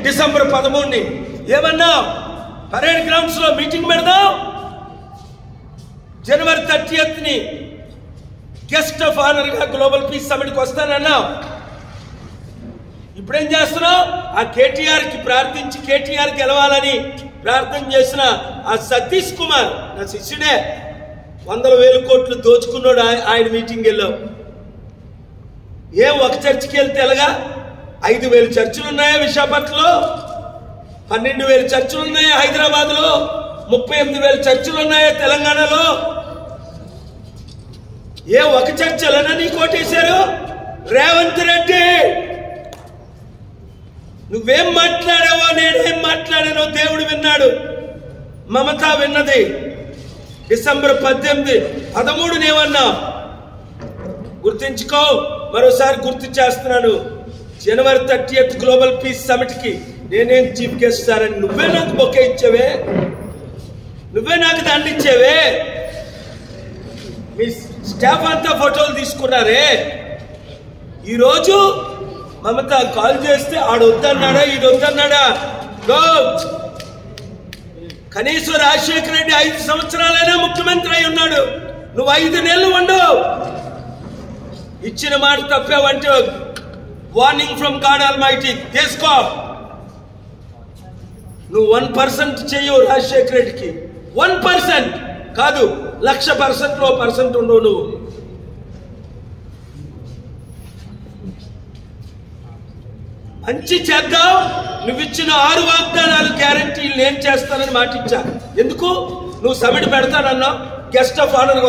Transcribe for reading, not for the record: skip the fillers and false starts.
December 13 ఏమన్నా parade grounds లో meeting పెడదాం, జనవరి 30ని గెస్ట్ ఆఫ్ ఆనర్ గా గ్లోబల్ పీస్ సమిట్కి వస్తానన్నా. ఇప్పుడేం చేస్తున్నావు? ఆ కేటీఆర్ కి ప్రార్థించి కేటీఆర్ గెలవాలని ప్రార్థన చేసిన ఆ సతీష్ కుమార్ నా శిష్యుడే 100,000 కోట్లు దోచుకున్నాడు. ఆయన మీటింగ్ వెళ్ళావు. ఒక చర్చికి వెళ్తే ఎలాగా? 5,000 చర్చిలు ఉన్నాయా విశాఖపట్నంలో? 12,000 చర్చిలు ఉన్నాయా హైదరాబాద్ లో? 38,000 చర్చిలు ఉన్నాయా తెలంగాణలో? ఒక చర్చలనా నీ కోటేశారు? రేవంత్ రెడ్డి నువ్వేం మాట్లాడావో నేనేం మాట్లాడానో దేవుడు విన్నాడు, మమత విన్నది. డిసెంబర్ 18, 13 ఏమన్నా గుర్తించుకో. మరోసారి గుర్తు చేస్తున్నాను, జనవరి 30 గ్లోబల్ పీస్ సమిట్ కి నేనేం చీఫ్ గెస్ట్ సారని నువ్వే నాకు బొకే ఇచ్చావే, నువ్వే నాకు దండిచ్చావే. మీ స్టాఫ్ అంతా ఫోటోలు తీసుకున్నారే. ఈరోజు మమత కాల్ చేస్తే ఆడొద్దన్నాడా ఈడొద్దన్నాడా? కనీసం రాజశేఖర రెడ్డి 5 సంవత్సరాలైనా ముఖ్యమంత్రి అయి ఉన్నాడు. నువ్వు 5 నెలలు ఉండవు. ఇచ్చిన మాట తప్పావంటే వార్నింగ్ ఫ్రమ్ గాడ్ ఆల్మైటీ తీసుకో. నువ్వు 1% చెయ్యవు రాజశేఖర రెడ్డికి. 1% కాదు, 1,00,000% ఉండవు. నువ్వు మంచి చేద్దాం. నువ్వు ఇచ్చిన 6 వాగ్దానాలు గ్యారంటీలు నేను చేస్తానని మాట ఇచ్చా. ఎందుకు? నువ్వు సమిట్ పెడతానన్నావు, గెస్ట్ ఆఫ్ ఆనర్